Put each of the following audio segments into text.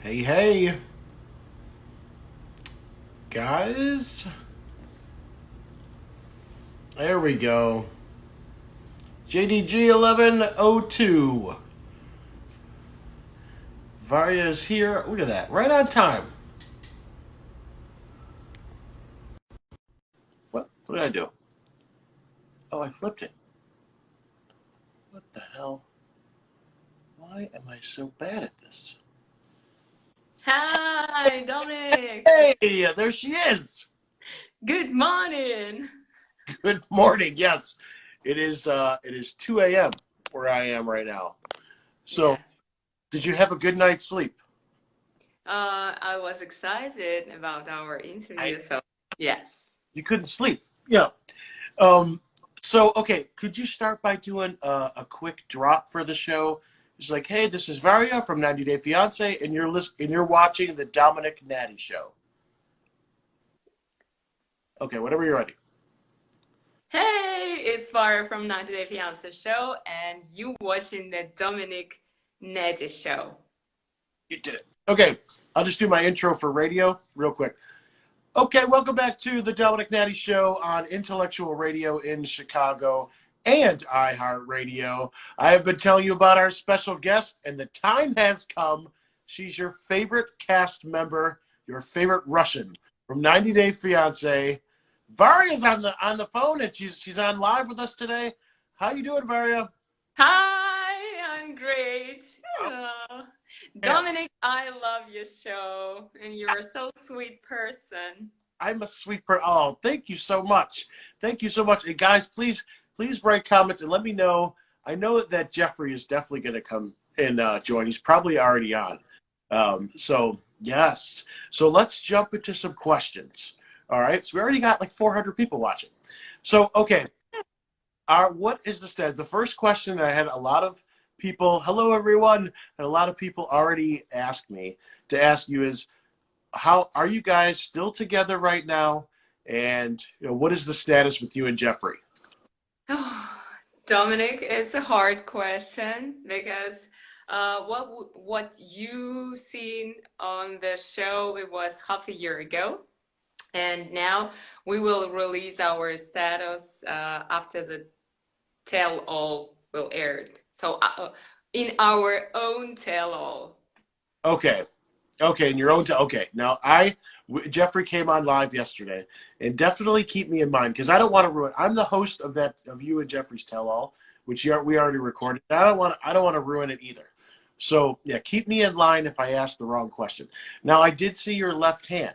Hey, hey, guys. There we go. JDG 1102. Varya is here. Look at that. Right on time. What did I do? Oh, I flipped it. What the hell? Why am I so bad at this? Hi, Domenick. Hey, there she is. Good morning. Good morning. Yes, it is 2 a.m. where I am right now. So, Yeah. did you have a good night's sleep? I was excited about our I interview, so yes. You couldn't sleep. Yeah. Um, so, okay, could you start by doing a quick drop for the show? It's like, hey, this is Varya from 90 Day Fiance, and you're watching the Domenick Nati show. Okay, whenever you're ready. Hey, it's Varya from 90 Day Fiance show, and you watching the Domenick Nati show. You did it. Okay, I'll just do my intro for radio real quick. Okay, welcome back to the Domenick Nati Show on Intellectual Radio in Chicago and iHeartRadio. I have been telling you about our special guest, and the time has come. She's your favorite cast member, your favorite Russian from 90 Day Fiance. Varya's on the phone, and she's on live with us today. How you doing, Varya? Hi, I'm great. Oh, man, Domenick, I love your show, and you're a so sweet person. I'm a sweet person. Oh, thank you so much. Thank you so much. And guys, please write comments and let me know. I know that Geoffrey is definitely going to come and join. He's probably already on. So yes. So let's jump into some questions. All right. So we already got like 400 people watching. So okay. What is the status? The first question that I had a lot of people. Hello, everyone. And a lot of people already asked me to ask you is how are you guys still together right now? And what is the status with you and Geoffrey? Oh, Dominic, it's a hard question because what you seen on the show it was half a year ago, and now we will release our status after the tell all will air. So in our own tell all. Okay, okay, in your own time. Okay, now Geoffrey came on live yesterday, and definitely keep me in mind because I don't want to ruin. I'm the host of you and Jeffrey's tell all, which we already recorded. I don't want to ruin it either. So yeah, keep me in line if I ask the wrong question. Now I did see your left hand.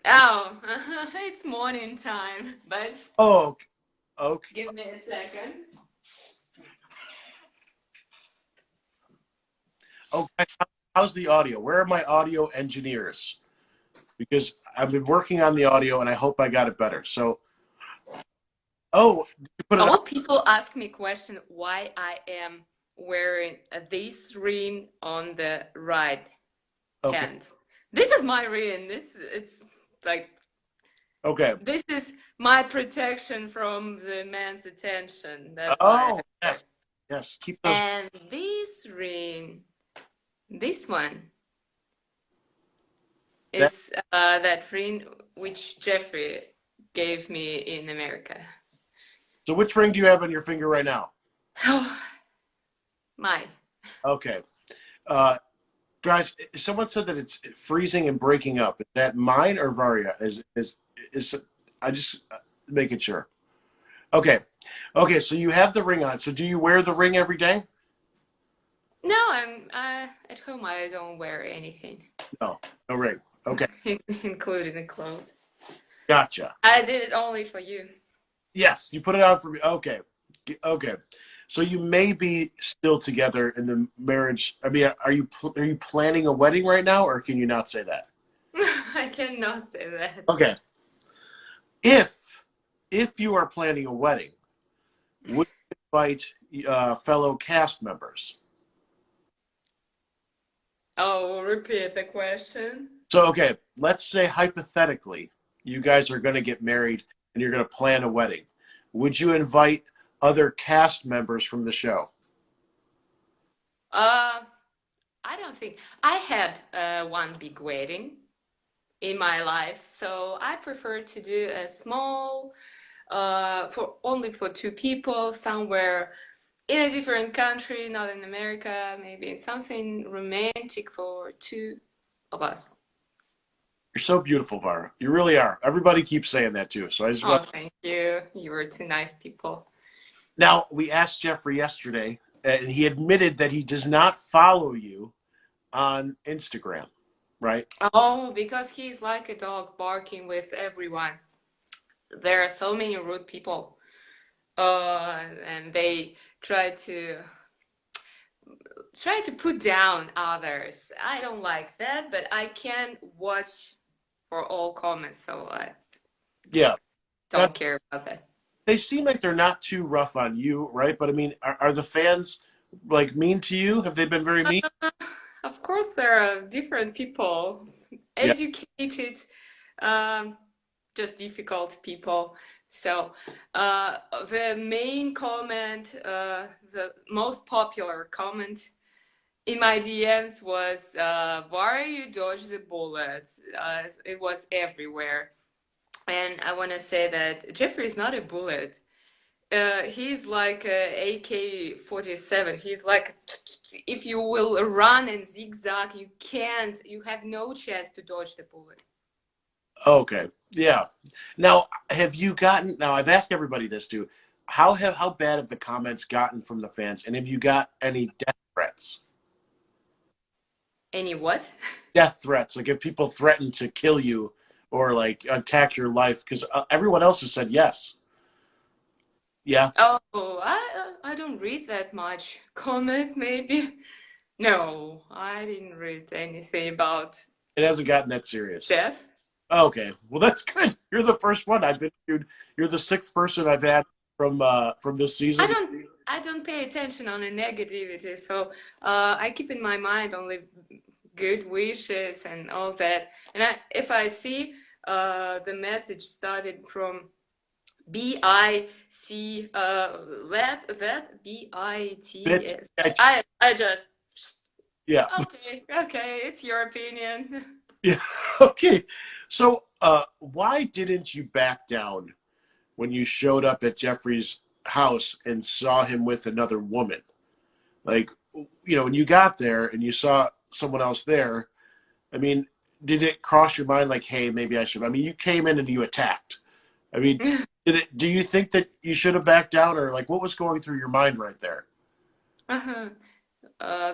Oh, it's morning time, but Oh, okay. give me a second. Okay. How's the audio? Where are my audio engineers? Because I've been working on the audio and I hope I got it better. So, did you put A it on? lot of people ask me question why I am wearing this ring on the right Okay. hand. This is my ring. This it's like Okay. this is my protection from the man's attention. That's why I Oh, wear. yes. Yes. Keep those. And this ring, this one That. is that ring which Geoffrey gave me in America. So, which ring do you have on your finger right now? Oh, my. Okay. Uh, guys, someone said that it's freezing and breaking up. Is that mine or Varya? Is I just making sure. Okay. Okay. So you have the ring on. So do you wear the ring every day? No, I'm at home. I don't wear anything, No. No ring. Okay. including the clothes. Gotcha. I did it only for you. Yes, you put it on for me. Okay. Okay. So you may be still together in the marriage. I mean, are you planning a wedding right now, or can you not say that? I cannot say that. Okay. If if you are planning a wedding, would you invite fellow cast members? Oh, repeat the question. So okay, let's say hypothetically, you guys are going to get married and you're going to plan a wedding. Would you invite other cast members from the show? Uh, I I don't think I had one big wedding in my life, so I prefer to do a small, for only for two people somewhere in a different country, not in America, maybe in something romantic for two of us. You're so beautiful, Vara. You really are. Everybody keeps saying that too. So I just Oh, want. thank you. You were two nice people. Now we asked Geoffrey yesterday, and he admitted that he does not follow you on Instagram, right? Oh, because he's like a dog barking with everyone. There are so many rude people, and they try to put down others. I don't like that, but I can't watch for all comments, so I Yeah. Now, don't care about that. they seem like they're not too rough on you, right? But I mean, are the fans like mean to you? Have they been very mean? Of course, there are different people, Yeah. educated, um, just difficult people. So, the main comment, the most popular comment in my DMs was, "Why you dodge the bullets?" It was everywhere, and I want to say that Geoffrey is not a bullet. He's like a AK-47. He's like, if you will run and zigzag, you can't, you have no chance to dodge the bullet. Okay. Yeah. Now, have you gotten? Now, I've asked everybody this too. How bad have the comments gotten from the fans, and have you got any death threats? Any what? Death threats, like if people threaten to kill you or like attack your life, because everyone else has said yes. Yeah, Oh, I don't read that much comments, maybe. No, I didn't read anything about it hasn't gotten that serious. death. Okay, well that's good. You're the first one I've interviewed. You're the sixth person I've had from this I season. don't I don't pay attention on the negativity, so I keep in my mind only good wishes and all that. And if I see the message started from BIC, that But BIT, it's, I just yeah, okay, it's your opinion. yeah. Okay, so why didn't you back down when you showed up at Geoffrey's house and saw him with another woman? Like, when you got there and you saw someone else there, I mean, did it cross your mind like, hey, maybe I should? I mean, you came in and you attacked. I mean, do you think that you should have backed down, or like what was going through your mind right there? Uh-huh.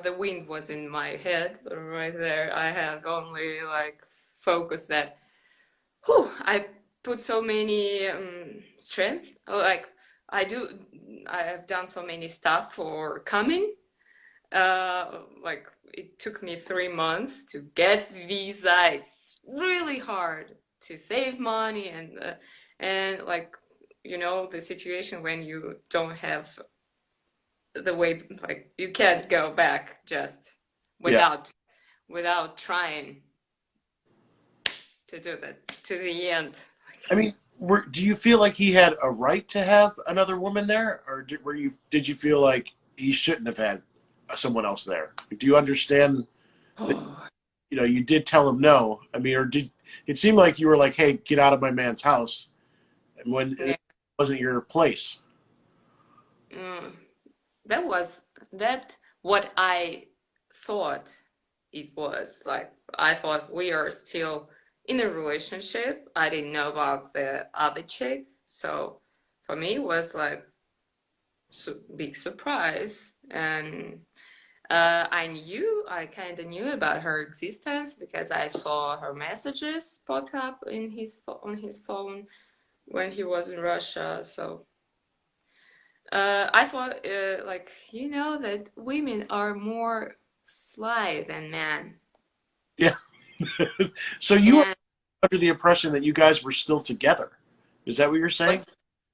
The wind was in my head right there. I have only like focused that. Whew, I put so many strength. Like I do, I have done so many stuff for coming. Like it took me 3 months to get visa. It's really hard to save money and like the situation when you don't have the way, like you can't go back just Yeah. without trying to do that to the end. I mean, do you feel like he had a right to have another woman there, or did you feel like he shouldn't have had someone else there? Do you understand that Oh, you did tell him no? I mean, or did it seem like you were like, "Hey, get out of my man's house," and when yeah. it wasn't your place? Mm. That was that what I thought it was. Like I thought we are still in a relationship. I didn't know about the other chick, so for me it was like big surprise. And I kind of knew about her existence because I saw her messages pop up in on his phone when he was in Russia. So I thought, like, that women are more sly than men. Yeah. So you were And under the impression that you guys were still together. Is that what you're saying? what?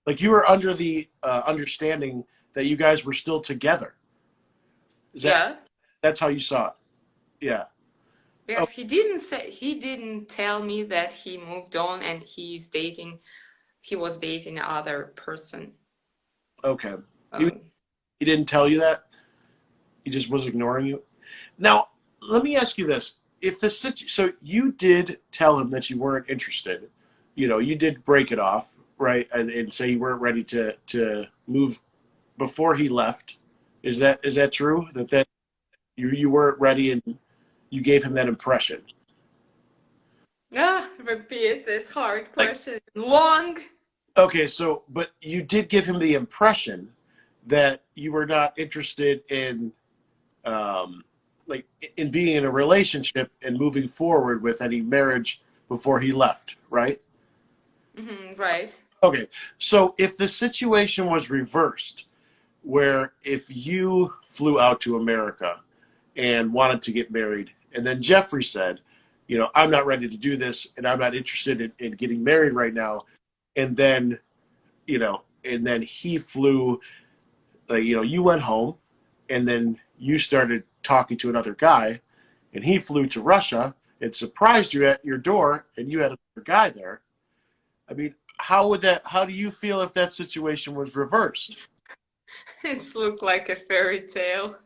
Like you were under the understanding that you guys were still together. Is Yeah, that's how you saw it? Yeah. Oh, because he didn't tell me that he moved on and he was dating another person. okay. He Um, he didn't tell you that. He just was ignoring you. Now, let me ask you this: if the so you did tell him that you weren't interested, you did break it off, right, and say you weren't ready to move before he left. Is that true? That you weren't ready and you gave him that impression? Repeat this hard Like, question. Long. okay, so but you did give him the impression that you were not interested in um, like in being in a relationship and moving forward with any marriage before he left, right? Right. Okay, so if the situation was reversed, where if you flew out to America and wanted to get married, and then Geoffrey said, I'm not ready to do this, and I'm not interested in getting married right now, and then he flew, you went home, and then you started talking to another guy, and he flew to Russia and surprised you at your door, and you had another guy there. I mean, how do you feel if that situation was reversed? It's look like a fairy tale.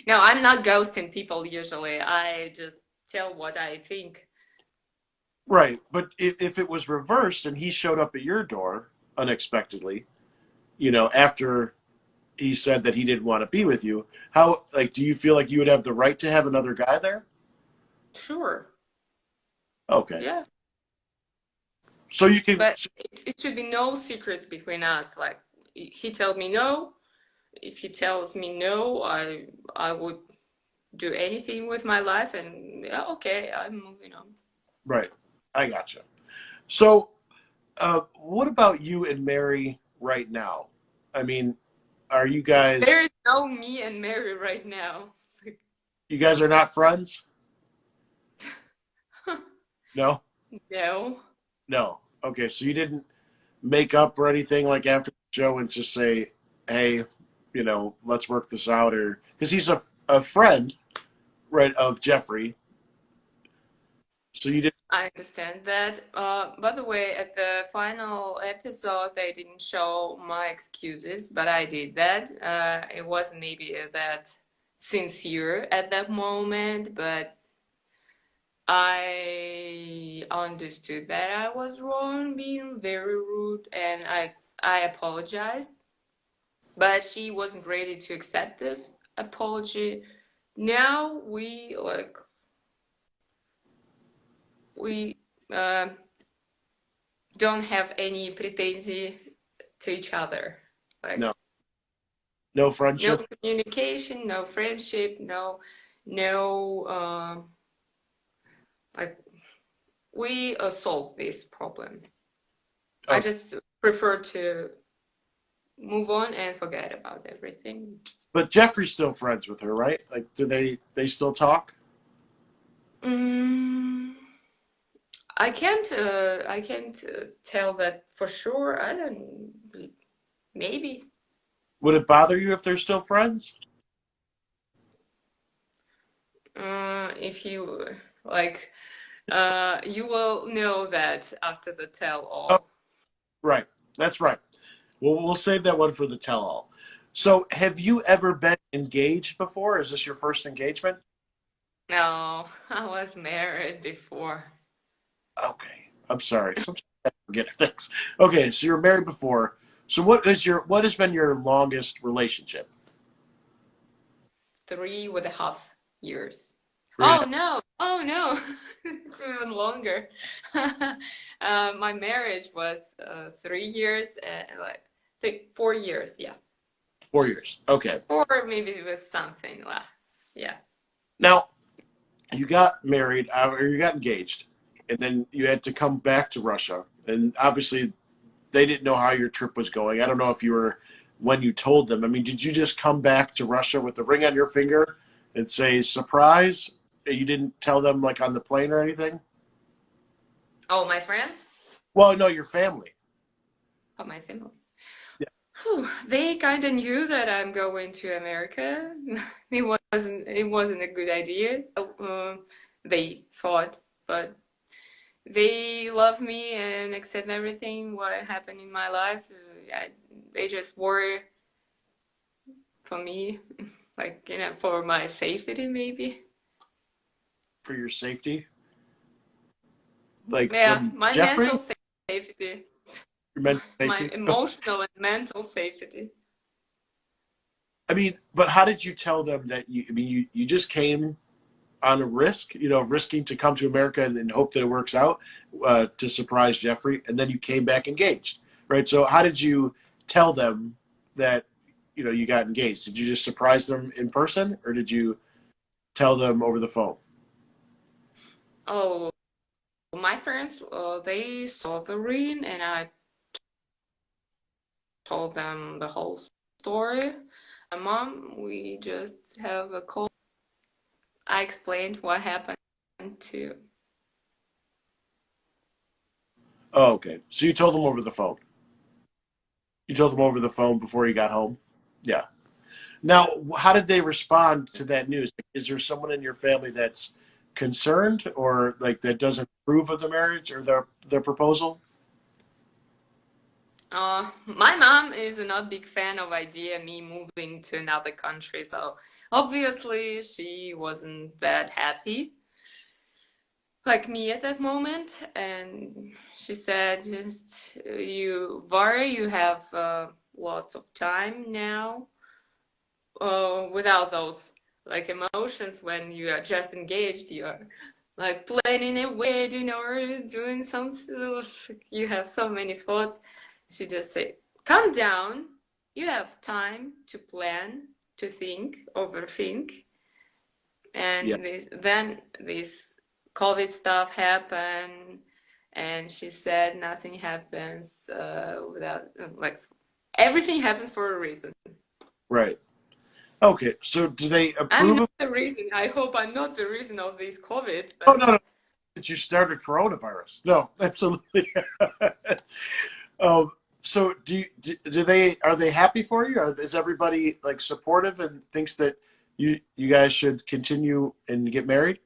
No, I'm not ghosting people usually. I just tell what I think. Right, but if it was reversed and he showed up at your door unexpectedly, after he said that he didn't want to be with you, how, like, do you feel like you would have the right to have another guy there? Sure. Okay, Yeah. so you can. But it should be no secrets between us. Like he told me no. If he tells me no, I would do anything with my life and yeah, okay, I'm moving on. Right, I gotcha. So, what about you and Mary right now? I mean, are you guys There is no me and Mary right now. you guys are not friends? No, No. no. Okay, so you didn't make up or anything like after the show and just say, "Hey, let's work this out," or because he's a friend, right, of Geoffrey. So you didn't. I understand that. By the way, at the final episode, they didn't show my excuses, but I did that. It wasn't maybe that sincere at that moment, but I understood that I was wrong, being very rude, and I apologized. But she wasn't ready to accept this apology. Now we uh, don't have any pretension to each other. Like No, no no friendship. communication, no friendship, no like we solved this problem. I Okay, just prefer to move on and forget about everything. but Geoffrey's still friends with her, right? Like, do they still talk? Mm, I can't tell that for sure. I don't maybe. Would it bother you if they're still friends? If you like you will know that after the tell Oh, all. right. That's right. Well, we'll save that one for the tell-all. So, have you ever been engaged before? Is this your first engagement? No, I was married before. Okay, I'm sorry. Sometimes I forget things. Okay, so you're married before. So, what has been your longest relationship? 3.5 years. Three and a Oh no! Oh no! It's even longer. My marriage was 3 years, like 4 years, yeah. 4 years. Okay. Or maybe it was something like, yeah. Now you got married or you got engaged, and then you had to come back to Russia, and obviously they didn't know how your trip was going. I don't know if you were when you told them. I mean, did you just come back to Russia with the ring on your finger and say surprise? You didn't tell them like on the plane or anything? Oh, my friends? Well, no, your family. Oh, my family. Yeah. Whew, they kind of knew that I'm going to America. It wasn't a good idea. They thought, but they love me and accept everything what happened in my life. They just worry for me, like for my safety maybe. for your safety, like Yeah, from my Geoffrey, mental safety, your mental my safety. emotional and mental safety. I mean, but how did you tell them that I mean, you just came on a risk, risking to come to America and hope that it works out to surprise Geoffrey, and then you came back engaged, right? So how did you tell them that you got engaged? Did you just surprise them in person, or did you tell them over the phone? Oh, my friends, they saw the ring, and I told them the whole story. My mom, we just have a call. I explained what happened to. Oh, okay. So you told them over the phone. You told them over the phone before you got home. Yeah. Now, how did they respond to that news? Is there someone in your family that's concerned, or like that doesn't approve of the marriage or the proposal? My mom is not big fan of idea me moving to another country, so obviously she wasn't that happy like me at that moment, and she said, "Just you, Varya, you have lots of time now, without those like emotions when you are just engaged. You are like planning a wedding or doing some stuff. You have so many thoughts." She just said, "Calm down. You have time to plan, to think, overthink." Yeah. And this COVID stuff happened, and she said nothing happens without like everything happens for a reason. Right. Okay. So do they I'm approve not of? the reason. I hope I'm not the reason of this COVID, Oh, but no, no. That you started coronavirus. No, absolutely. um, so do they are they happy for you? Is everybody like supportive and thinks that you guys should continue and get married?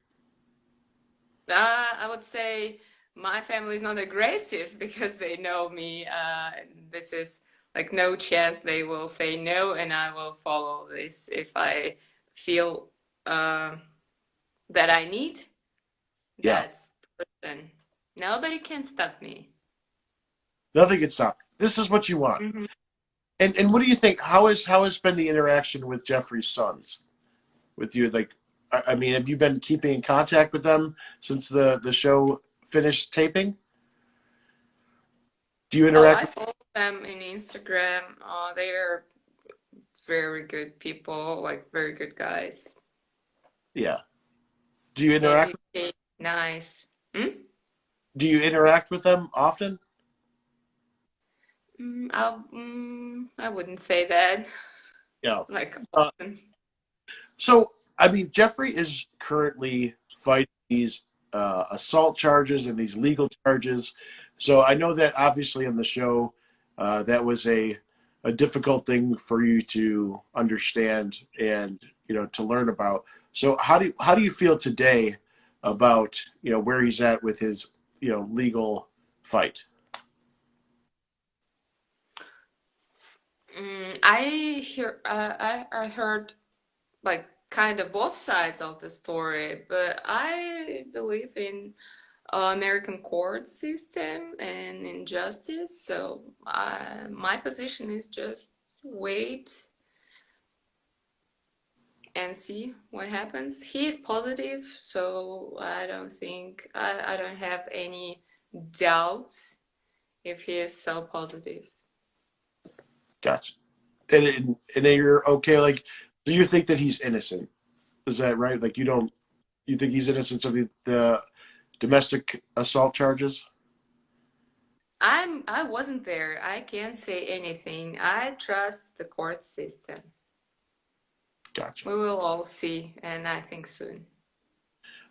I would say my family is not aggressive because they know me. This is like no chance they will say no, and I will follow this if I feel uh, that I need Yeah. that person. Nobody can stop me. Nothing can stop. This is what you want. Mhm. And what do you think? How has been the interaction with Jeffrey's sons with you? Like, I mean, have you been keeping in contact with them since the show finished taping? Do you Oh, interact I with? follow them in Instagram. They are very good people, like very good guys. Yeah. Do you interact? Educate, nice. Hmm? Do you interact with them often? I wouldn't say that. Yeah. Like Uh, often. so, I mean, Jeffrey is currently fighting these assault charges and these legal charges. So I know that obviously on the show, that was a difficult thing for you to understand and to learn about. So how do you feel today about where he's at with his legal fight? I heard like kind of both sides of the story, but I believe in American court system and in justice. So my position is just wait and see what happens. He is positive, so I don't have any doubts if he is so positive. Gotcha. And then you're okay. Like, do you think that he's innocent? Is that right? Like, you think he's innocent of the domestic assault charges? I wasn't there. I can't say anything. I trust the court system. Gotcha. We will all see, and I think soon.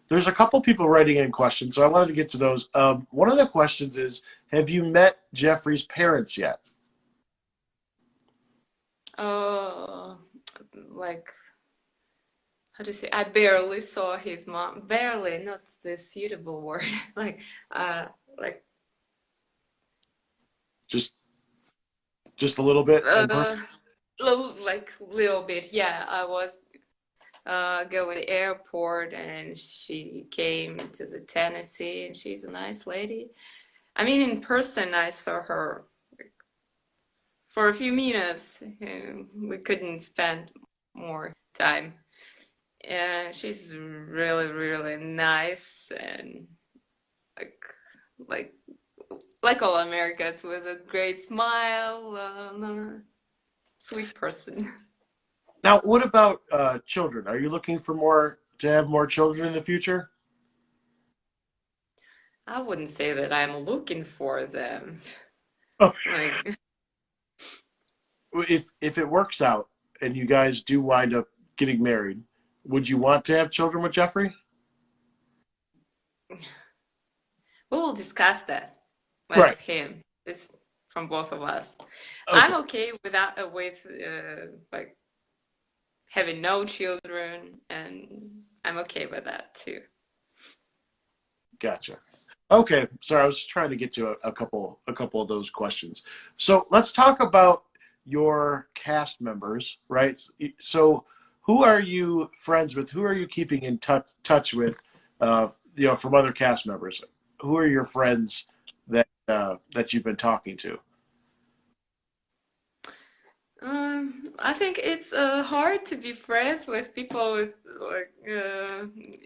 There's a couple people writing in questions, so I wanted to get to those. One of the questions is, have you met Jeffrey's parents yet? Oh, like how do you say? I barely saw his mom. Barely, not the suitable word. Like, uh, like, Just just a little bit in person? uh, little, like little bit. Yeah, I was. go to the airport, and she came to the Tennessee, and she's a nice lady. I mean, in person, I saw her for a few minutes. We couldn't spend more time. And she's really, really nice and like like like all Americans with a great smile, sweet person. Now, what about children? Are you looking for to have more children in the future? I wouldn't say that I'm looking for them. Oh, Like, if it works out and you guys do wind up getting married, would you want to have children with Geoffrey? we will discuss that with Right. him. It's from both of us. I'm Okay. okay with like having no children, and I'm okay with that too. Gotcha. Okay. Sorry, I was just trying to get to a couple of those questions. So let's talk about your cast members, right? So who are you friends with? Who are you keeping in touch with? From other cast members. Who are your friends that you've been talking to? I think it's hard to be friends with people with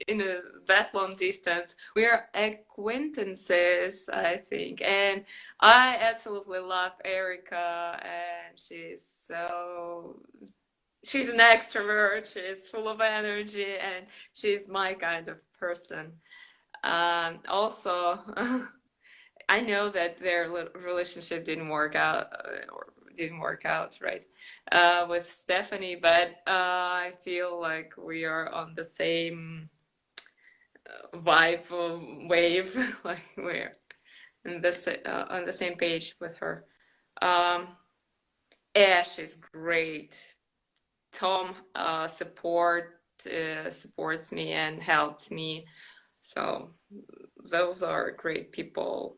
in that long distance. We are acquaintances, I think, and I absolutely love Erica, and she's an extrovert. She's full of energy, and she's my kind of person. Also, I know that their relationship didn't work out, right, with Stephanie, but I feel like we are on the same vibe wave, like we're on the same page with her. Um, Ash is great. Tom supports me and helps me. So those are great people.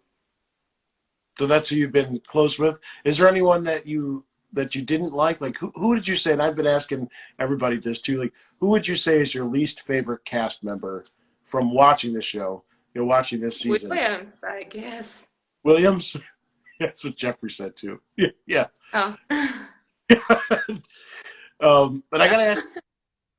So that's who you've been close with. Is there anyone that you didn't like? Like who did you say? And I've been asking everybody this too. Like who would you say is your least favorite cast member from watching the show? You're watching this season. Williams, I guess. Williams. That's what Geoffrey said too. Yeah, yeah. Oh. But I got to ask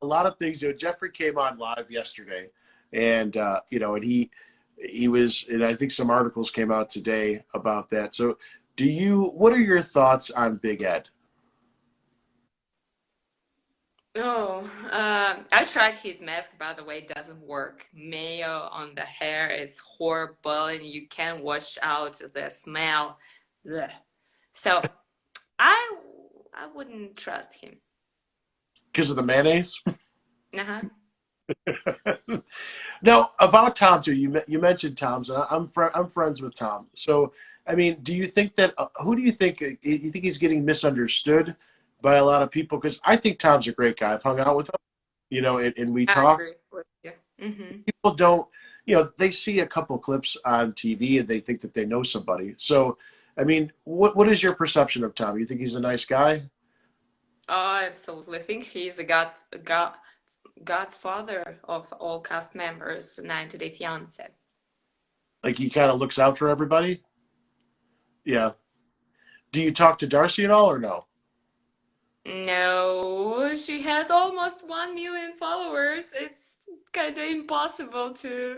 a lot of things. Geoffrey came on live yesterday, and and he was, and I think some articles came out today about that. So, what are your thoughts on Big Ed? Oh, I tried his mask, by the way, it doesn't work. Mayo on the hair is horrible, and you can't wash out the smell. Blech. So I I wouldn't trust him. Because of the mayonnaise? Uh-huh. Now, about Tom too. You mentioned Tom's, and I'm friends with Tom. So, I mean, do you think that who do you think he's getting misunderstood by a lot of people? Because I think Tom's a great guy. I've hung out with him, and we I talk. agree with you. Hmm. People don't, they see a couple clips on TV and they think that they know somebody. So, I mean, what is your perception of Tom? You think he's a nice guy? I absolutely think he's a godfather of all cast members, 90 Day Fiance. Like he kind of looks out for everybody? Yeah. Do you talk to Darcy at all or no? No, she has almost 1 million followers. It's kind of impossible to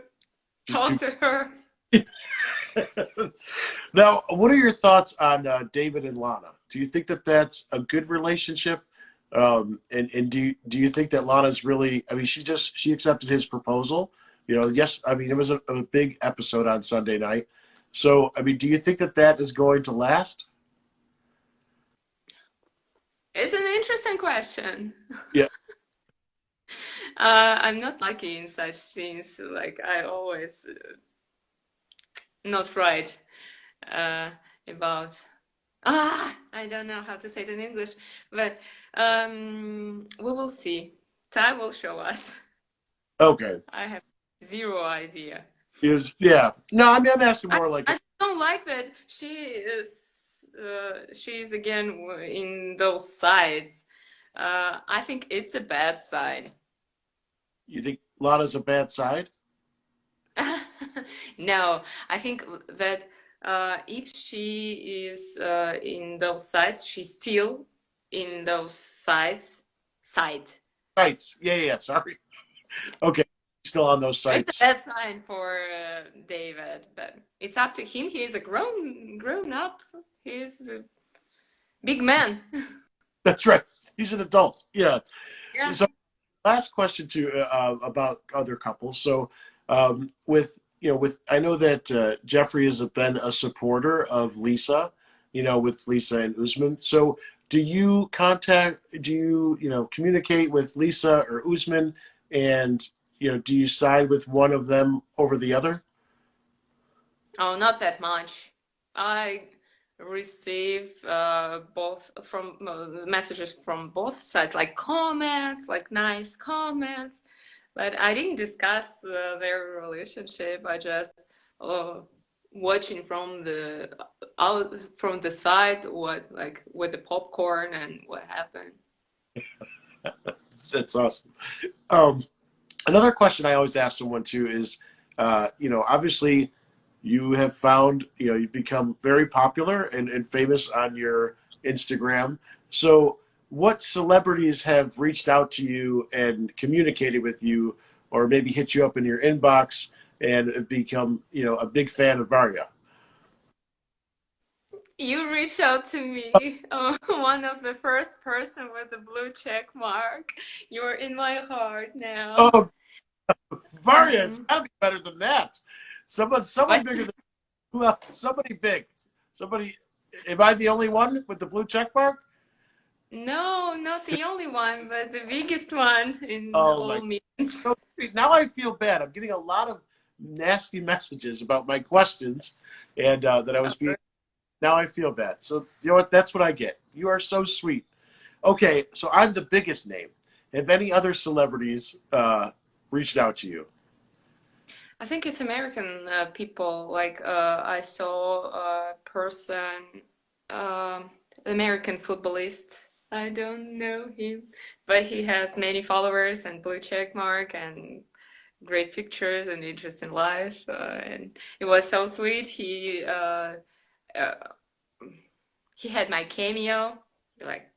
Just talk too. to her. Now, what are your thoughts on David and Lana? Do you think that that's a good relationship? And do you think that Lana's really? I mean, she accepted his proposal. Yes. I mean, it was a big episode on Sunday night. So, I mean, do you think that that is going to last? It's an interesting question. Yeah. I'm not lucky in such things. Like I always not right uh, about. I don't know how to say it in English, but we will see. Time will show us. Okay. I have zero idea. Yeah. No, I mean, I'm asking I, more like, I don't like that she's again in those sides. I think it's a bad sign. You think Lana's a bad side? No, I think that if she is in those sites, she's still in those sites. Side. Sites. Yeah, yeah, sorry. Okay. Still on those It's a sites. bad sign for David, but it's up to him. He is a grown up. He's a big man. That's right. He's an adult. Yeah. Yeah. So last question to about other couples. So with with I know that Geoffrey has been a supporter of Lisa, with Lisa and Usman. So do you communicate with Lisa or Usman, and do you side with one of them over the other? Oh, not that much. I receive both from messages from both sides, like comments, like nice comments. But I didn't discuss their relationship. I just uh, watching from the out from the side what like with the popcorn and what happened. That's awesome. Um, Another question I always ask someone too is, obviously you have found, you've become very popular and famous on your Instagram. So what celebrities have reached out to you and communicated with you, or maybe hit you up in your inbox and have become, a big fan of Varya? You reached out to me, one of the first person with the blue check mark. You're in my heart now. Oh, Varya, it's Mm. got to be better than that. Someone What? bigger than who else? Somebody big. Somebody. Am I the only one with the blue check mark? No, not the only one, but the biggest one in Oh my! all means. So now I feel bad. I'm getting a lot of nasty messages about my questions, and that I was being. Now I feel bad. So you know what? That's what I get. You are so sweet. Okay, so I'm the biggest name. Have any other celebrities reached out to you? I think it's American people. Like I saw a person, um, American footballist. I don't know him, but he has many followers and blue check mark and great pictures and interesting life. And it was so sweet. Uh, he had my cameo. Like,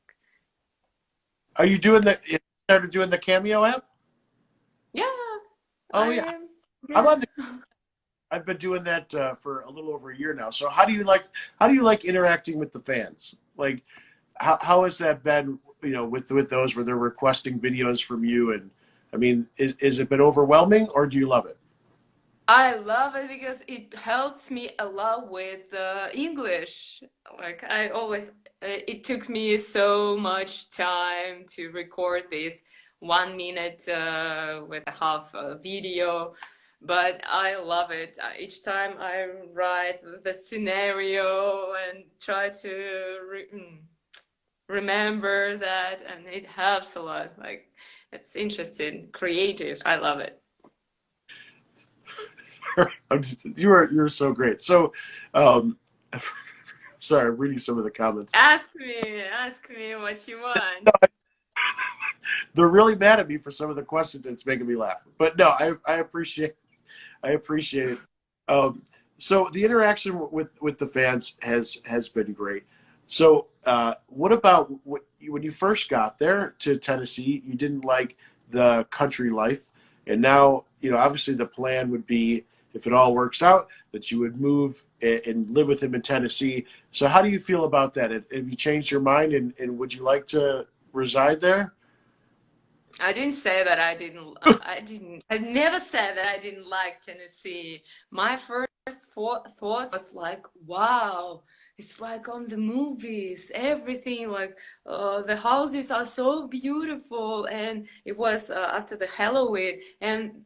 Are you doing the? You started doing the Cameo app? yeah, Oh I yeah, am. I'm Yeah. on. I've been doing that for a little over a year now. So how do you like interacting with the fans? Like how has that been? With those where they're requesting videos from you, and I mean, is it been overwhelming or do you love it? I love it because it helps me a lot with English. Like I always, it took me so much time to record this 1 minute with a half video, but I love it. Each time I write the scenario and try to remember that, and it helps a lot. Like it's interesting, creative. I love it. You're so great. So, um, sorry, I'm reading some of the comments. Ask me what you want. They're really mad at me for some of the questions. It's making me laugh. But no, I appreciate it. Um, so the interaction with the fans has been great. So what about when you first got there to Tennessee? You didn't like the country life, and now obviously the plan would be, if it all works out, that you would move and live with him in Tennessee. So how do you feel about that? Have you changed your mind, and would you like to reside there? I didn't say that I didn't. I didn't. I never said that I didn't like Tennessee. My first thought was like, "Wow, it's like on the movies. Everything like the houses are so beautiful." And it was after the Halloween and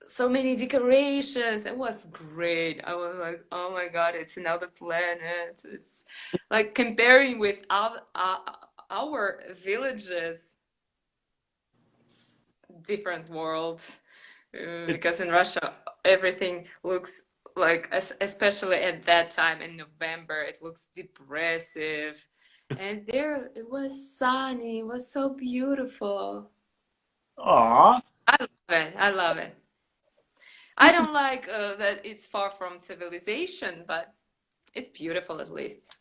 so many decorations. It was great. I was like, "Oh my God, it's another planet." It's like comparing with our villages, different world. It, Because in Russia, everything looks like, especially at that time in November, it looks depressive. And there it was sunny, it was so beautiful. aw. I love it. I love it. I don't like that it's far from civilization, but it's beautiful at least.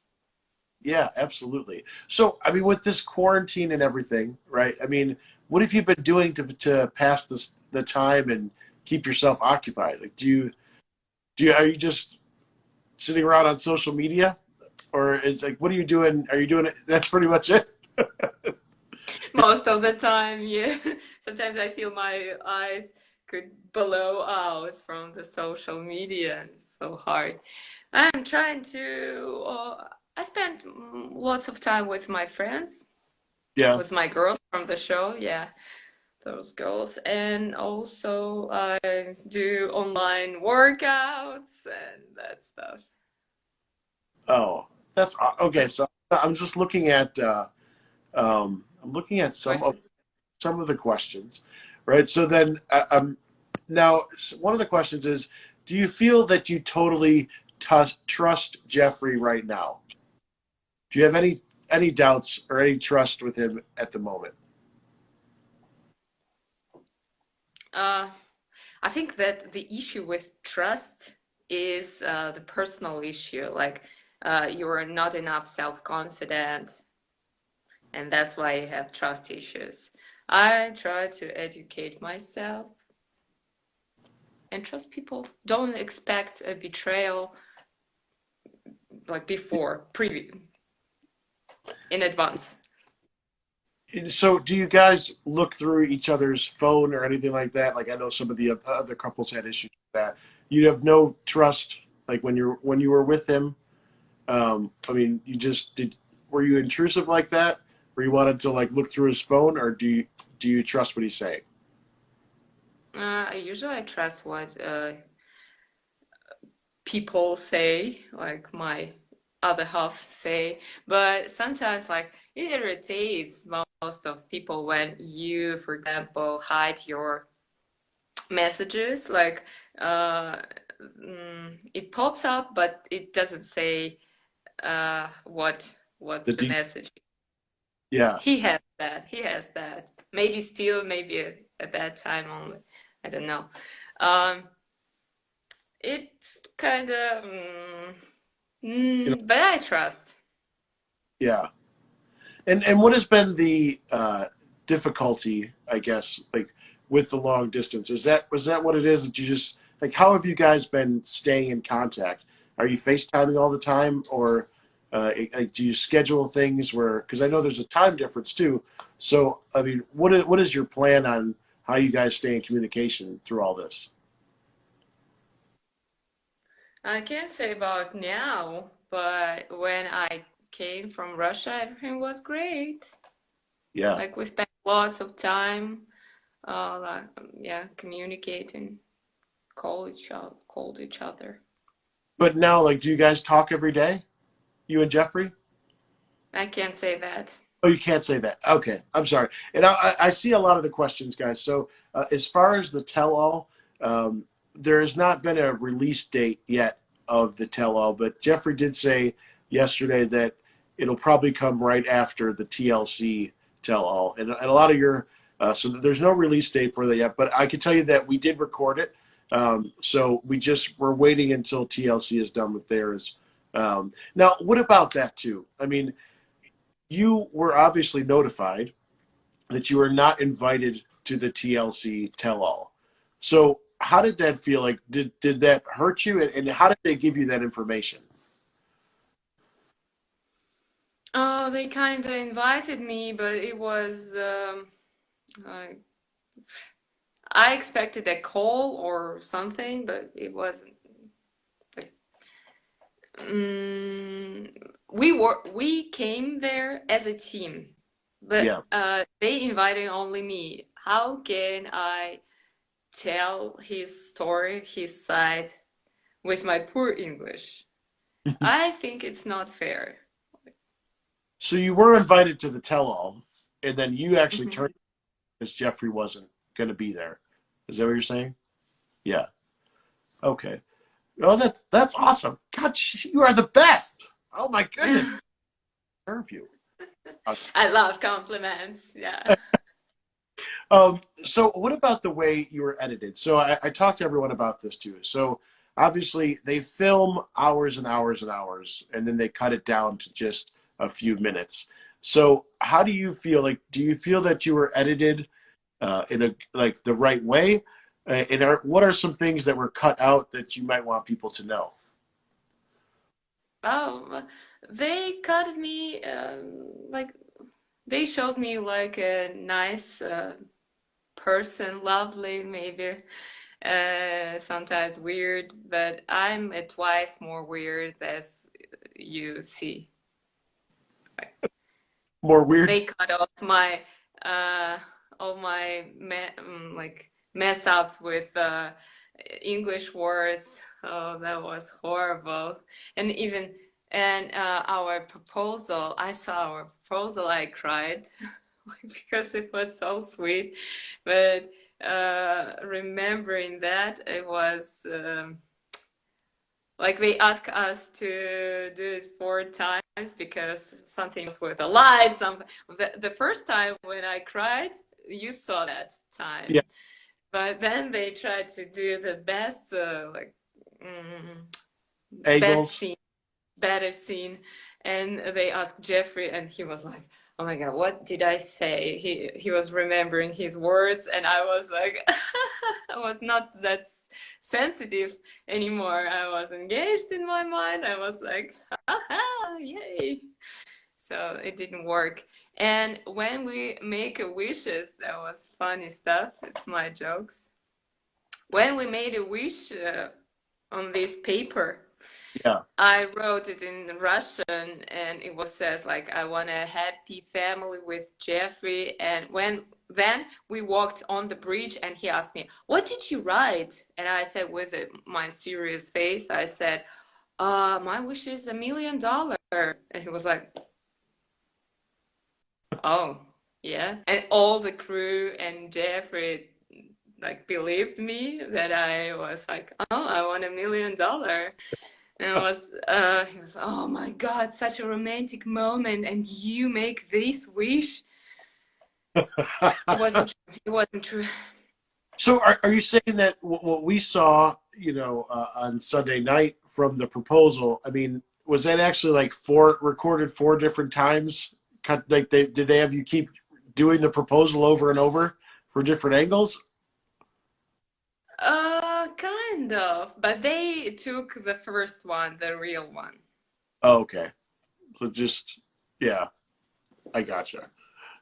Yeah, absolutely. So, I mean, with this quarantine and everything, right? I mean, what have you been doing to pass the time and keep yourself occupied? Like, are you just sitting around on social media, or is like, what are you doing? Are you doing it? That's pretty much it. Most of the time, yeah. Sometimes I feel my eyes could blow out from the social media, and it's so hard. I'm trying to, I spend lots of time with my friends, Yeah. with my girls from the show, yeah, those girls. And also I do online workouts and that stuff. Oh, that's okay. So I'm just looking at I'm looking at Questions? some of the questions, right? So then, now one of the questions is, do you feel that you totally trust Geoffrey right now? Do you have any doubts or any trust with him at the moment? Uh, I think that the issue with trust is the personal issue. Like, you're not enough self-confident, and that's why you have trust issues. I try to educate myself and trust people. Don't expect a betrayal like before, in advance. So, do you guys look through each other's phone or anything like that? Like, I know some of the other couples had issues with that. You have no trust, like when you were with him. I mean, you just did. Were you intrusive like that, where you wanted to like look through his phone, or do you trust what he's saying? Usually I trust what people say, like my other half say, but sometimes like it irritates most of people when you, for example, hide your messages. Like uh, it pops up, but it doesn't say what's The the deep, message. yeah. He has that. He has that. Maybe still, maybe at that time only. I don't know. Um, it's kind of, You know, but I trust. yeah. And what has been the difficulty, I guess, like with the long distance? Was that what it is that you just like? How have you guys been staying in contact? Are you FaceTiming all the time, or like, do you schedule things where? Because I know there's a time difference too. So I mean, what is your plan on how you guys stay in communication through all this? I can't say about now, but when I came from Russia, everything was great. Yeah. Like we spent lots of time, like, yeah, communicating, called each other. But now, like, do you guys talk every day, you and Geoffrey? I can't say that. Oh, you can't say that. Okay, I'm sorry. And I see a lot of the questions, guys. So as far as the tell-all, there has not been a release date yet of the tell-all, but Geoffrey did say yesterday that it'll probably come right after the TLC tell-all. And a lot of your, so there's no release date for that yet, but I can tell you that we did record it. So we're waiting until TLC is done with theirs. Now, what about that too? I mean, you were obviously notified that you were not invited to the TLC tell all. So how did that feel? Like, did that hurt you? And how did they give you that information? Oh, they kind of invited me, but it was like I expected a call or something, but it wasn't. Like, mm, we came there as a team, but Yeah. they invited only me. How can I tell his story, his side, with my poor English? I think it's not fair. So you were invited to the tell all, and then you actually Mhm. turned because Geoffrey wasn't going to be there. Is that what you're saying? Yeah. Okay. Oh, that's awesome. God, you are the best. Oh my goodness. Serve you. I love compliments. Yeah. So what about the way you were edited? So I talked to everyone about this too. So obviously they film hours and hours and hours, and then they cut it down to just a few minutes. So how do you feel? Like, do you feel that you were edited in a like the right way? What are some things that were cut out that you might want people to know? Oh, they cut me like they showed me like a nice person, lovely maybe, sometimes weird, but I'm twice more weird as you see. More weird? They cut off my uh all my like mess ups with English words. Oh, that was horrible. And even and our proposal, I saw our proposal, I cried because it was so sweet. But remembering that, it was like they asked us to do it 4 times because something was with the lights. The first time when I cried, you saw that Yeah, time. But then they tried to do the best, mm, best angles. scene, better scene, and they asked Geoffrey, and he was like, "Oh my God, what did I say?" He was remembering his words, and I was like, I was not that sensitive anymore. I was engaged in my mind. I was like, "Ha yay!" So it didn't work. And when we make a wishes, that was funny stuff. It's my jokes. When we made a wish on this paper, Yeah. I wrote it in Russian, and it was says like, "I want a happy family with Geoffrey." And when then we walked on the bridge, and he asked me, "What did you write?" And I said with my serious face, I said, my wish is $1 million." And he was like, "Oh, yeah." And all the crew and Geoffrey like believed me that I was like, "Oh, I want $1 million." And he was, "Oh my God, such a romantic moment, and you make this wish." It wasn't true. It wasn't true. So are you saying that what we saw, on Sunday night from the proposal, I mean, was that actually like recorded 4 different times? Cut like did they have you keep doing the proposal over and over for different angles? Kind of, but they took the first one, the real one. Oh, okay. So just yeah, I gotcha.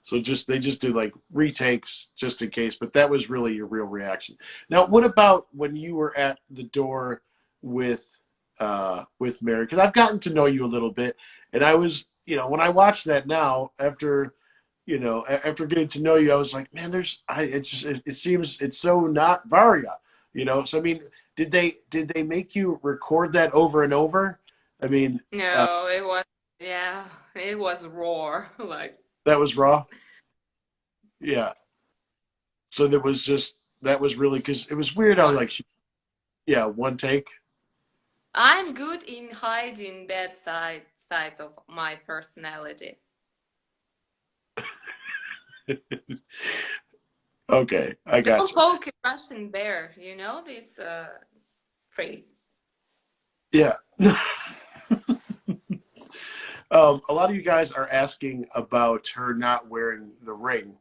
So just they just did like retakes just in case, but that was really your real reaction. Now, what about when you were at the door with Mary? Because I've gotten to know you a little bit, and I was, when I watched that now after, after getting to know you, I was like, man, it seems it's so not Varya. So I mean, did they make you record that over and over? I mean, No, it was, yeah, it was raw. Like, that was raw. Yeah. So that was really because it was weird. I was one. like, yeah, one take. I'm good in hiding bad sides of my personality. Okay, I got Don't you. poke a Russian bear. You know this phrase. Yeah. A lot of you guys are asking about her not wearing the ring.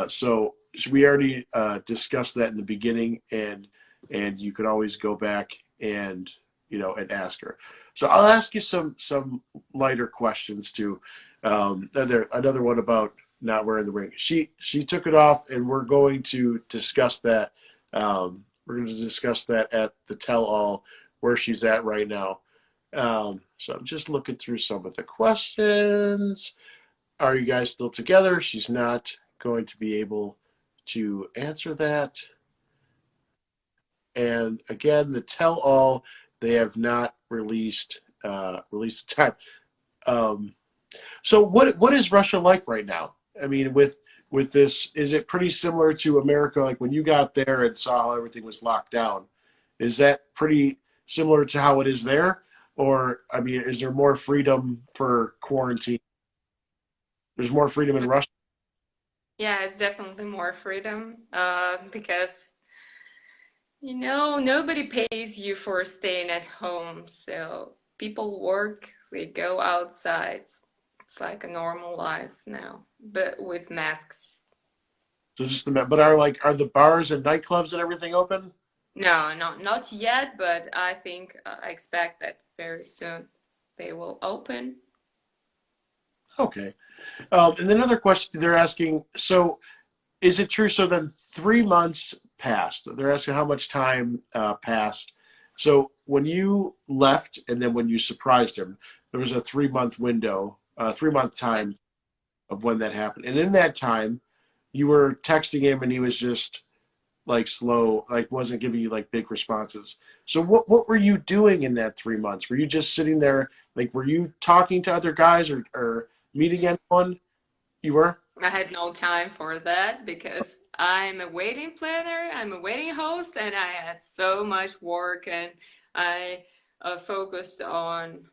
So we already discussed that in the beginning, and you can always go back and and ask her. So I'll ask you some lighter questions too. Another one about not wearing the ring. She took it off, and we're going to discuss that. We're going to discuss that at the tell all where she's at right now. So I'm just looking through some of the questions. Are you guys still together? She's not going to be able to answer that. And again, the tell all, they have not released the time. Um, so what is Russia like right now? I mean, with this, is it pretty similar to America? Like when you got there and saw how everything was locked down, is that pretty similar to how it is there? Or I mean, is there more freedom for quarantine? There's more freedom in Russia. Yeah, it's definitely more freedom. Because nobody pays you for staying at home. So people work, they go outside. It's like a normal life now, but with masks. So just the, but are the bars and nightclubs and everything open? No, not yet, but I think I expect that very soon they will open. Okay. And another question they're asking, so is it true? So then 3 months passed. They're asking how much time passed. So when you left and then when you surprised him, there was a 3 month window, 3 month Right. time of when that happened. And in that time, you were texting him and he was just like slow, like wasn't giving you like big responses. So what were you doing in that 3 months? Were you just sitting there? Like were you talking to other guys or meeting anyone? You were? I had no time for that because I'm a wedding planner, I'm a wedding host, and I had so much work and I focused on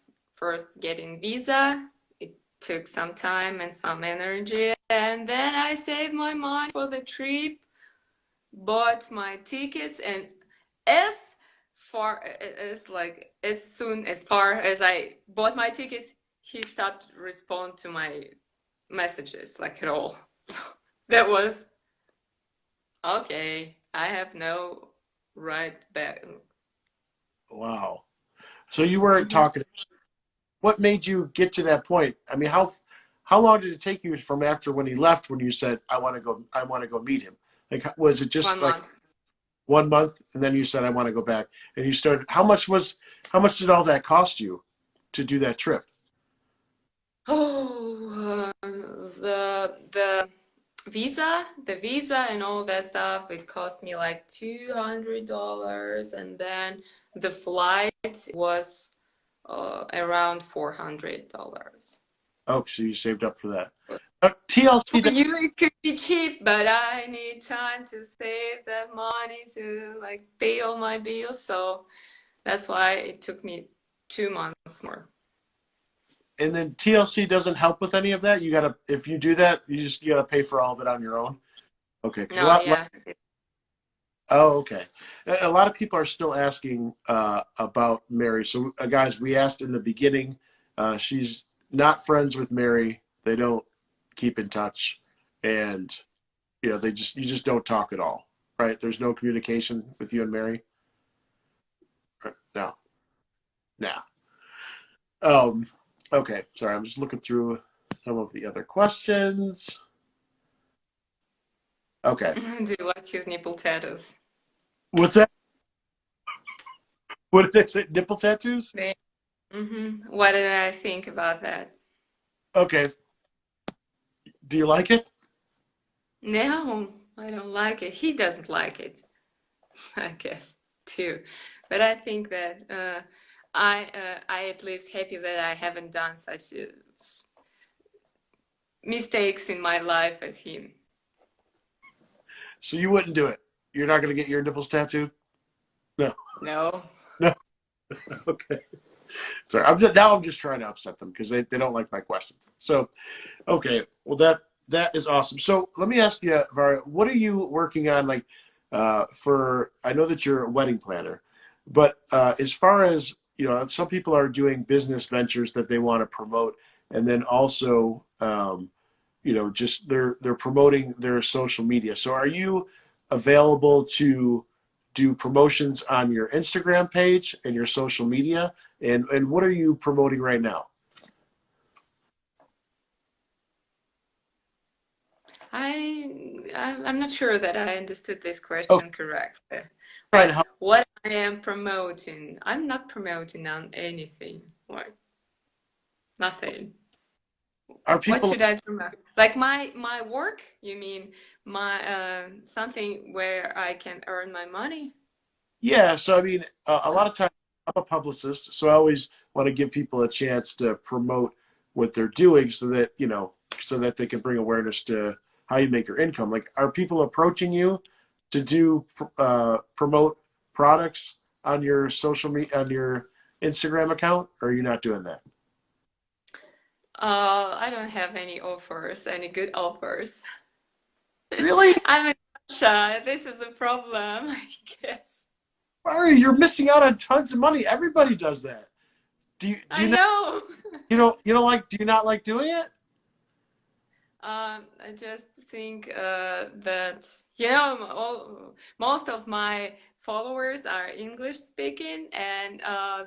first getting visa. It took some time and some energy, and then I saved my money for the trip, bought my tickets, and as far as like as soon as far as I bought my tickets, he stopped respond to my messages like at all. That was okay. I have no right back. Wow. So you weren't Hmm. talking. What made you get to that point? I mean, how long did it take you from after when he left when you said I want to go meet him? Like was it just One like month. 1 month and then you said I want to go back and you started how much did all that cost you to do that trip? Oh, the visa and all that stuff, it cost me like $200, and then the flight was around $400. Oh, so you saved up for that. For TLC you, it could be cheap, but I need time to save that money to like pay all my bills. So that's why it took me 2 months more. and then TLC doesn't help with any of that. You gotta if you do that, you gotta pay for all of it on your own. Okay, because a No, lot. yeah. Oh, okay. A lot of people are still asking about Mary. So, guys, we asked in the beginning. She's not friends with Mary. They don't keep in touch, and they just you just don't talk at all, right? There's no communication with you and Mary. Right? No, no. Um, okay. Sorry, I'm just looking through some of the other questions. Okay. Do you like his nipple tattoos? What's that? What did they say? Nipple tattoos? What did I think about that? Okay. Do you like it? No, I don't like it. He doesn't like it, I guess, too. But I think that I at least happy that I haven't done such mistakes in my life as him. So you wouldn't do it. You're not going to get your nipples tattooed? No. No. No. Okay. Sorry. I'm just trying to upset them because they don't like my questions. So okay. Well that is awesome. So let me ask you, Varya, what are you working on like for I know that you're a wedding planner, but as far as some people are doing business ventures that they want to promote and then also just they're promoting their social media. So are you available to do promotions on your Instagram page and your social media? And what are you promoting right now? I'm not sure that I understood this Oh, question correctly. trying to Like help. what I am promoting. I'm not promoting on anything. Like nothing. Are What people? should I promote? Like my work? You mean my something where I can earn my money? Yeah. So I mean, a lot of times I'm a publicist, so I always want to give people a chance to promote what they're doing, so that they can bring awareness to how you make your income. Like, are people approaching you to do promote products on your social media on your Instagram account, or are you not doing that? I don't have any offers, any good offers. Really? I'm in Russia. This is the problem, I guess. Varya, you're missing out on tons of money. Everybody does that. Do I you not know. do you not like doing it? I just think that most of my followers are English speaking, and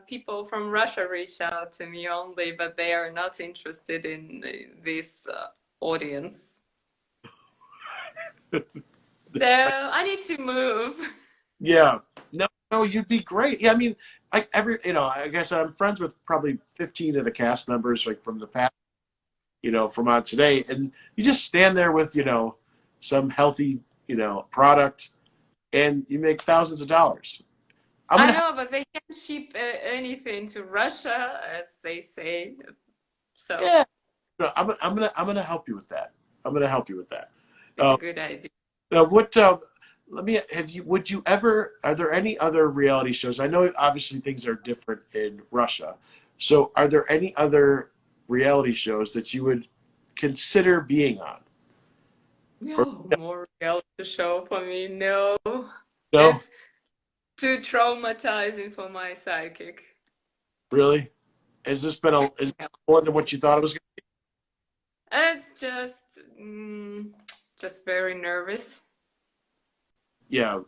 people from Russia reach out to me only, but they are not interested in this audience. So I need to move. Yeah. No, no, you'd be great. Yeah, I mean, I guess I'm friends with probably 15 of the cast members, like from the past, from on today, and you just stand there with, some healthy, product, and you make thousands of dollars. I'm I gonna, know, but they can't ship anything to Russia, as they say. So yeah, no, I'm gonna help you with that. I'm gonna help you with that. it's Uh, a good idea. what? Let me have you. Would you ever? Are there any other reality shows? I know obviously things are different in Russia. So, are there any other reality shows that you would consider being on? Or No more reality show for me. No, no, it's too traumatizing for my psychic. really? Has this been is it more than what you thought it was? It's just very nervous. Yeah.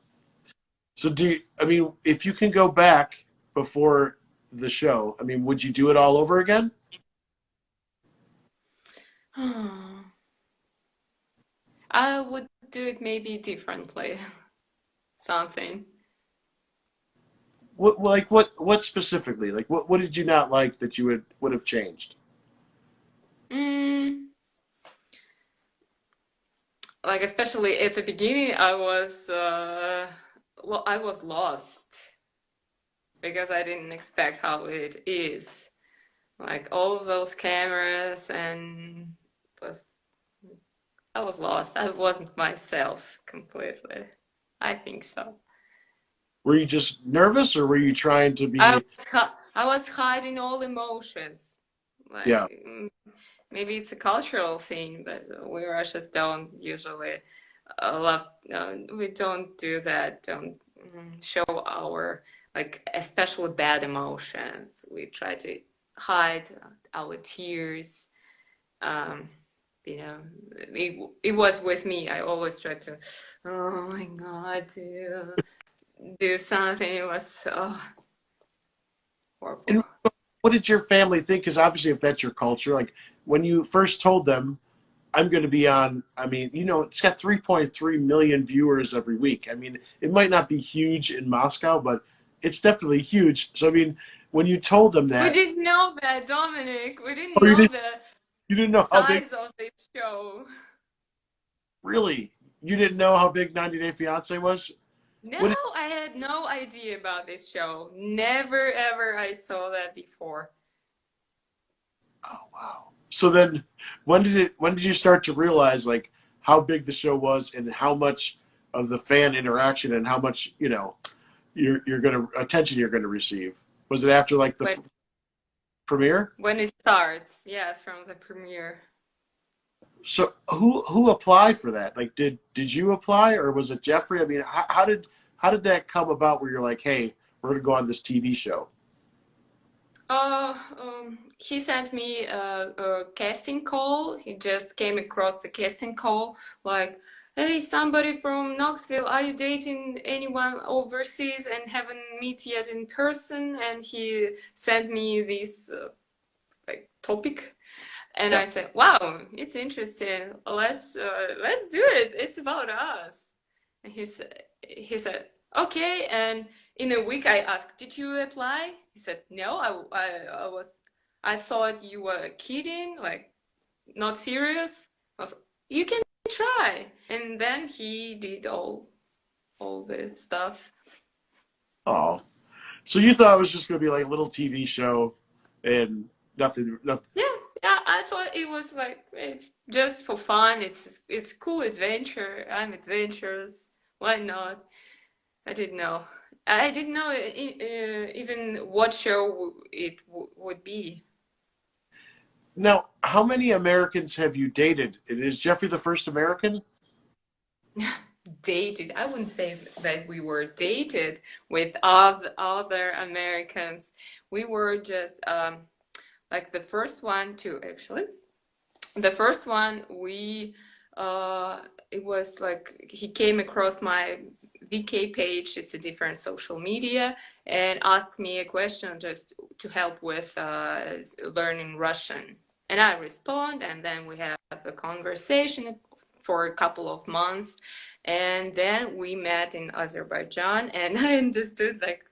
So, I mean, if you can go back before the show, I mean, would you do it all over again? I would do it maybe differently. Something. What specifically? Like, what did you not like that you would have changed? Mm, like especially at the beginning, I was lost because I didn't expect how it is. Like all of those cameras and was I was lost. I wasn't myself completely. I think so. Were you just nervous, or were you trying to I be? was I was hiding all emotions. Like Yeah. maybe it's a cultural thing, but we Russians don't usually love. We don't do that. Don't show our like especially bad emotions. We try to hide our tears. Um, you know, it was with me. I always tried to, oh my God, do something. It was so horrible. And what did your family think? Because obviously, if that's your culture, like when you first told them, "I'm going to be on," I mean, it's got 3.3 million viewers every week. I mean, it might not be huge in Moscow, but it's definitely huge. So, I mean, when you told them We that, didn't know that, Dominic. We didn't oh, know the you didn't know how big. size of this show. Really, you didn't know how big 90 Day Fiance was. No, What? I had no idea about this show. Never ever I saw that before. Oh, wow. So then, when did you start to realize like how big the show was and how much of the fan interaction and how much you're gonna attention you're gonna receive? Was it after like the When premiere? when it starts, yes, from the premiere. So who applied for that? Like, did you apply or was it Geoffrey? I mean, how did that come about? Where you're like, hey, we're gonna go on this TV show? He sent me a casting call. He just came across the casting call, like, "Hey, somebody from Knoxville, are you dating anyone overseas and haven't met yet in person?" And he sent me this like topic, and Yeah. I said, "Wow, it's interesting. Let's do it. It's about us." And he said, "Okay." And in a week, I asked, "Did you apply?" He said, "No, I thought you were kidding, like not serious." I was, "You can try." And then he did all the stuff. Oh, so you thought it was just gonna be like a little TV show and nothing. Yeah, yeah, I thought it was like it's just for fun. It's cool adventure. I'm adventurous. Why not? I didn't know. I didn't know even what show it would be. Now, how many Americans have you dated? Is Geoffrey the first American? dated. I wouldn't say that we were dated with other Americans. We were just like the first one to actually. The first one we it was like he came across my VK page. It's a different social media, and asked me a question just to help with learning Russian. And I respond, and then we have a conversation for a couple of months, and then we met in Azerbaijan, and I understood like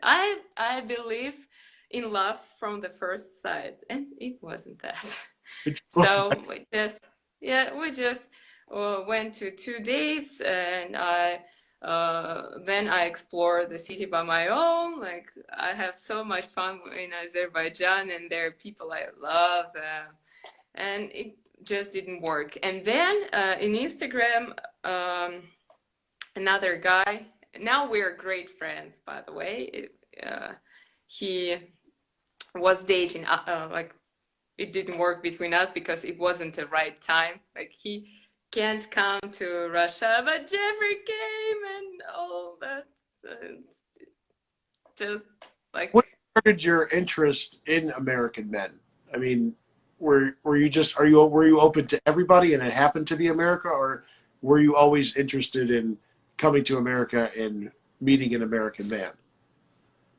I believe in love from the first sight, and it wasn't that. So we just went to 2 days, and I then I explored the city by my own. Like I have so much fun in Azerbaijan, and there are people I love, and it just didn't work. And then in Instagram, another guy. Now we're great friends, by the way. He was dating like it didn't work between us because it wasn't the right time. Like he can't come to Russia, but Geoffrey came and all that. Just like What started your interest in American men? I mean, were you just were you open to everybody and it happened to be America, or were you always interested in coming to America and meeting an American man?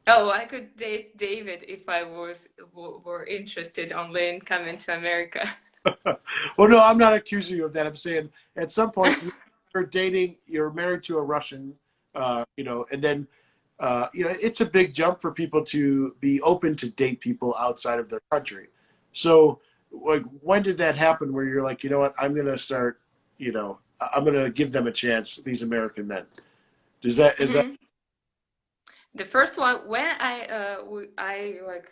oh, I could date David if I were interested only in coming to America. Well, no, I'm not accusing you of that. I'm saying at some point you're dating, you're married to a Russian, and then, it's a big jump for people to be open to date people outside of their country. So, like, when did that happen where you're like, you know what, I'm going to start, I'm going to give them a chance, these American men? Is that, Mhm. The first one when I like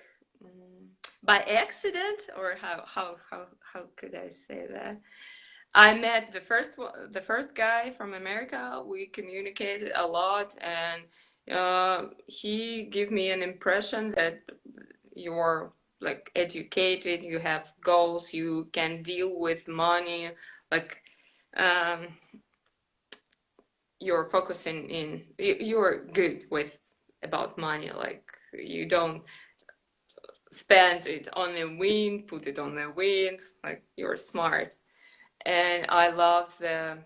by accident, or how could I say that? I met the first guy from America. We communicated a lot, and he gave me an impression that you're like educated, you have goals, you can deal with money, like um, you're focusing you're good with about money, like you don't spend it on the wind, put it on the wind, like you're smart. And I love the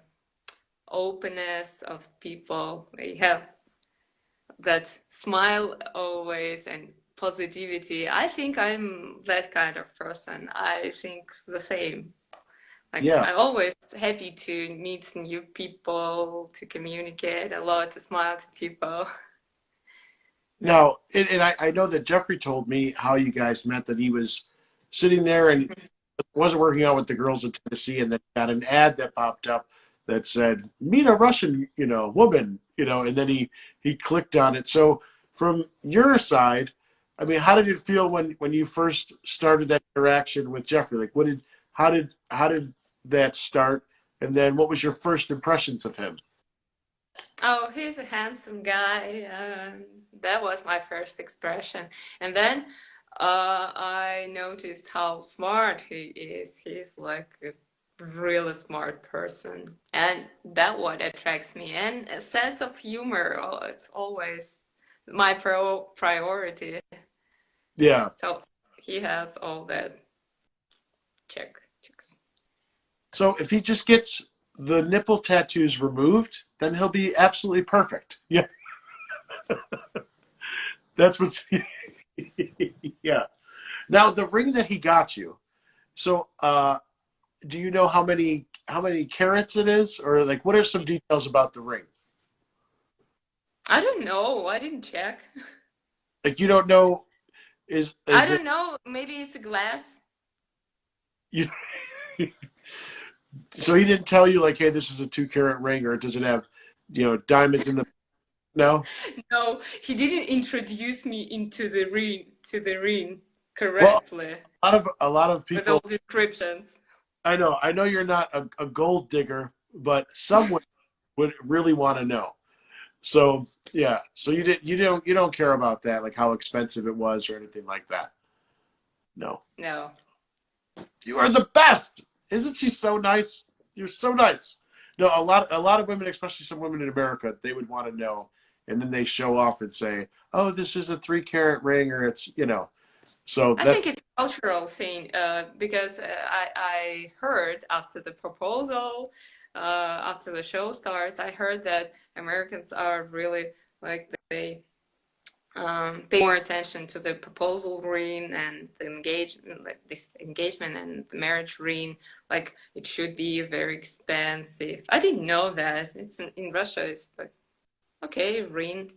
openness of people. They have that smile always and positivity. I think I'm that kind of person. I think the same. Like yeah. I'm always happy to meet new people, to communicate a lot, to smile to people. Now, and I know that Jeffrey told me how you guys met, that he was sitting there and wasn't working out with the girls in Tennessee, and then got an ad that popped up that said, "Meet a Russian, woman," and then he clicked on it. So from your side, I mean, how did it feel when you first started that interaction with Jeffrey? Like, how did that start? And then what was your first impressions of him? Oh, he's a handsome guy. That was my first expression. And then I noticed how smart he is. He's like a really smart person. And that what attracts me. And a sense of humor, it's always my priority. Yeah. So he has all that checks. So if he just gets the nipple tattoos removed, then he'll be absolutely perfect. Yeah, that's what's. Yeah. Now the ring that he got you. So, do you know how many carats it is, or like what are some details about the ring? I don't know. I didn't check. Like you don't know is I is it don't know. Maybe it's a glass. you? So he didn't tell you like, hey, this is a 2 carat ring, or does it have, diamonds in the? No. No, he didn't introduce me into the ring Well, correctly a lot of with all people. descriptions. I know you're not a gold digger, but someone would really want to know. So yeah, so you don't care about that, like how expensive it was or anything like that. No, No. you are the best. Isn't she so nice? You're so nice. No, a lot of women, especially some women in America, they would want to know, and then they show off and say, "Oh, this is a 3 carat ring," or it's So I that think it's a cultural thing because I heard after the proposal, after the show starts, I heard that Americans are really like they pay more attention to the proposal ring and the engagement, like this engagement and the marriage ring. Like it should be very expensive. I didn't know that. It's in Russia. It's like okay, ring.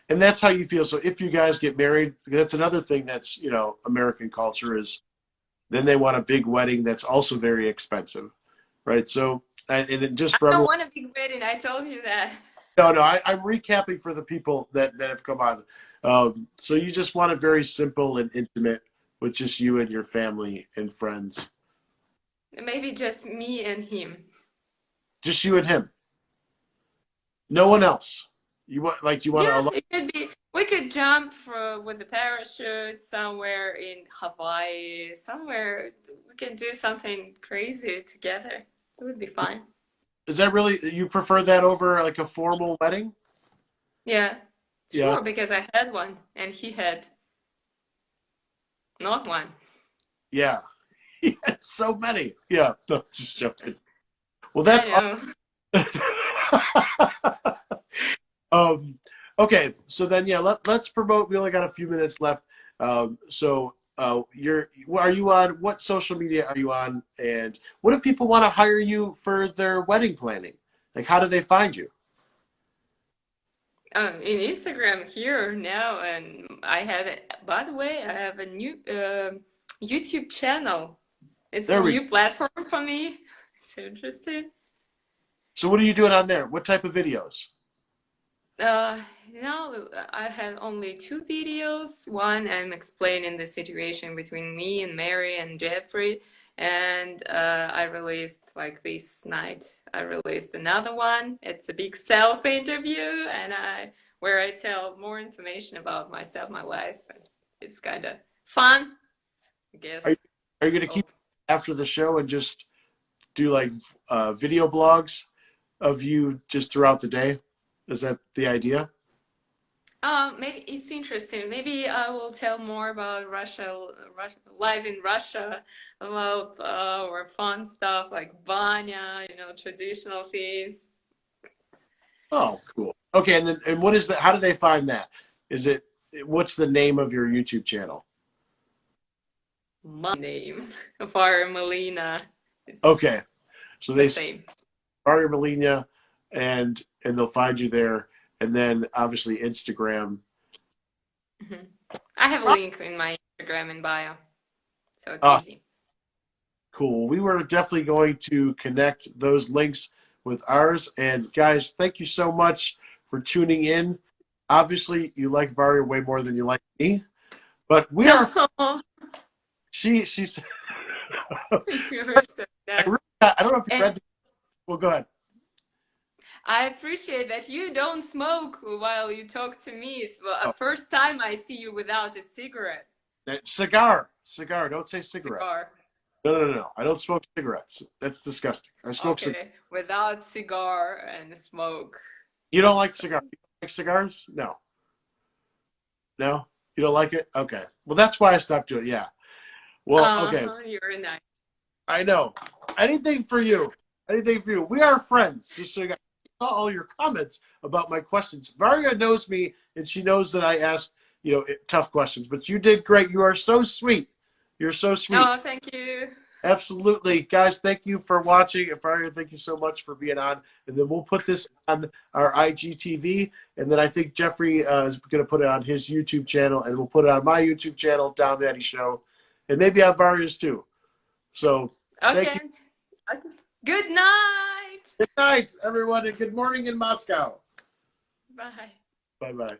and that's how you feel. So if you guys get married, that's another thing that's American culture is then they want a big wedding that's also very expensive, right? So and it just I for don't everyone. want a big wedding. I told you that. No, no, I'm recapping for the people that have come on. So you just want it very simple and intimate with just you and your family and friends. Maybe just me and him. Just you and him. No one else. You want Yeah, to it could be. We could jump with a parachute somewhere in Hawaii, somewhere. We can do something crazy together. It would be fun. is that really you prefer that over like a formal wedding? Yeah, Yeah. sure, because I had one and he had not one. Yeah. So many. Yeah. No, just joking. Well, I that's know. um, okay. So then, yeah, let's promote. We only got a few minutes left. Are you on what social media are you on? And what if people want to hire you for their wedding planning? Like, how do they find you? In Instagram here now, and I have it. By the way, I have a new YouTube channel. It's a There we go. new platform for me. So interested. So what are you doing on there? What type of videos? Uh, I have only two videos. One, I'm explaining the situation between me and Mary and Geoffrey, and I released like this night. I released another one. It's a big self-interview, and I where I tell more information about myself, my life. And it's kind of fun, I Are you, guess. are you going to Oh. keep after the show and just do like video blogs of you just throughout the day? Is that the idea? Maybe it's interesting. Maybe I will tell more about life in Russia, about our fun stuff like Vanya, traditional things. Oh, cool. Okay, and what is that? How do they find that? Is it what's the name of your YouTube channel? My name, Varya Melina, is Okay, so the they same. Varya Melina, and they'll find you there, and then obviously Instagram. Mhm. I have a Ah, link in my Instagram in bio, so it's ah, easy. cool. We were definitely going to connect those links with ours. And guys, thank you so much for tuning in. Obviously, you like Varya way more than you like me, but we are. No, She's. you're so nice. I don't know if you And read. Well, go ahead. I appreciate that you don't smoke while you talk to me. It's the Oh, first time I see you without a cigarette. cigar. Don't say cigarette. Cigar. No, no, no, no. I don't smoke cigarettes. That's disgusting. I smoke cigars. Okay, without cigar and smoke. You don't like So, cigars? You like cigars? No, no. You don't like it? Okay. Well, that's why I stopped doing it. Yeah. Well, okay. you're nice. I know. Anything for you. Anything for you. We are friends. Just so you guys saw all your comments about my questions. Varya knows me, and she knows that I ask, tough questions. But you did great. You are so sweet. You're so sweet. Oh, thank you. Absolutely. Guys, thank you for watching. And Varya, thank you so much for being on. And then we'll put this on our IGTV. And then I think Geoffrey is going to put it on his YouTube channel. And we'll put it on my YouTube channel, Dom Nati Show. And maybe on Varya's too. So thank Okay. you. Okay. Good night. Good night, everyone, and good morning in Moscow. Bye. Bye bye.